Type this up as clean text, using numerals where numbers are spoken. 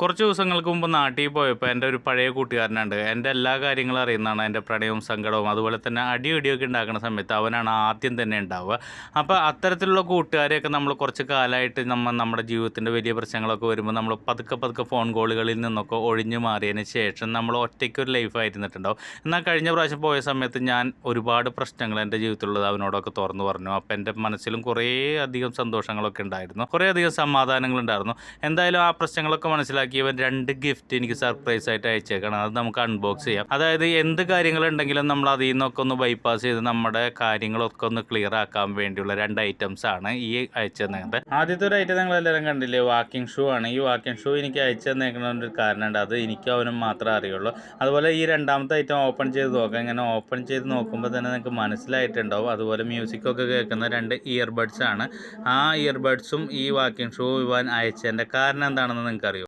കുറച്ച് ദിവസങ്ങൾക്ക് മുമ്പ് നാട്ടിൽ പോയപ്പോൾ എൻ്റെ ഒരു പഴയ കൂട്ടുകാരനുണ്ട്. എൻ്റെ എല്ലാ കാര്യങ്ങളും അറിയുന്നതാണ്. എൻ്റെ പ്രണയവും സങ്കടവും അതുപോലെ തന്നെ ഇടിയൊക്കെ ഉണ്ടാക്കുന്ന സമയത്ത് അവനാണ് ആദ്യം തന്നെ ഉണ്ടാവുക. അപ്പോൾ അത്തരത്തിലുള്ള കൂട്ടുകാരെയൊക്കെ നമ്മൾ കുറച്ച് കാലമായിട്ട് നമ്മുടെ ജീവിതത്തിൻ്റെ വലിയ പ്രശ്നങ്ങളൊക്കെ വരുമ്പോൾ നമ്മൾ പതുക്കെ പതുക്കെ ഫോൺ കോളുകളിൽ നിന്നൊക്കെ ഒഴിഞ്ഞു മാറിയതിന് ശേഷം നമ്മൾ ഒറ്റയ്ക്കൊരു ലൈഫായിരുന്നിട്ടുണ്ടാവും. എന്നാൽ കഴിഞ്ഞ പ്രാവശ്യം പോയ സമയത്ത് ഞാൻ ഒരുപാട് പ്രശ്നങ്ങൾ എൻ്റെ ജീവിതത്തിലുള്ളത് അവനോടൊക്കെ തുറന്നു പറഞ്ഞു. അപ്പോൾ എൻ്റെ മനസ്സിലും കുറേ അധികം സന്തോഷങ്ങളൊക്കെ ഉണ്ടായിരുന്നു, കുറേ അധികം സമാധാനങ്ങളുണ്ടായിരുന്നു. എന്തായാലും ആ പ്രശ്നങ്ങളൊക്കെ മനസ്സിലാക്കി ഇവൻ 2 ഗിഫ്റ്റ് എനിക്ക് സർപ്രൈസ് ആയിട്ട് അയച്ചേക്കണം. അത് നമുക്ക് അൺബോക്സ് ചെയ്യാം. അതായത് എന്ത് കാര്യങ്ങളുണ്ടെങ്കിലും നമ്മൾ അതിൽ നിന്നൊക്കെ ഒന്ന് ബൈപ്പാസ് ചെയ്ത് നമ്മുടെ കാര്യങ്ങളൊക്കെ ഒന്ന് ക്ലിയർ ആക്കാൻ വേണ്ടിയുള്ള 2 ഐറ്റംസ് ആണ് ഈ അയച്ചു തന്നേക്കുന്നത്. ആദ്യത്തെ ഒരു ഐറ്റം നിങ്ങൾ എല്ലാവരും കണ്ടില്ലേ, വാക്കിംഗ് ഷൂ ആണ്. ഈ വാക്കിംഗ് ഷൂ എനിക്ക് അയച്ചു തന്നേക്കുന്നതിൻ്റെ ഒരു കാരണമുണ്ട്. അത് എനിക്കും അവനും മാത്രമേ അറിയുള്ളൂ. അതുപോലെ ഈ രണ്ടാമത്തെ ഐറ്റം ഓപ്പൺ ചെയ്ത് നോക്കാം. ഇങ്ങനെ ഓപ്പൺ ചെയ്ത് നോക്കുമ്പോൾ തന്നെ നിങ്ങൾക്ക് മനസ്സിലായിട്ടുണ്ടാവും. അതുപോലെ മ്യൂസിക്കൊക്കെ കേൾക്കുന്ന 2 ഇയർബഡ്സ് ആണ്. ആ ഇയർബഡ്സും ഈ വാക്കിംഗ് ഷൂ ഇവൻ അയച്ചതിൻ്റെ കാരണം എന്താണെന്ന് നിങ്ങൾക്ക് അറിയോ?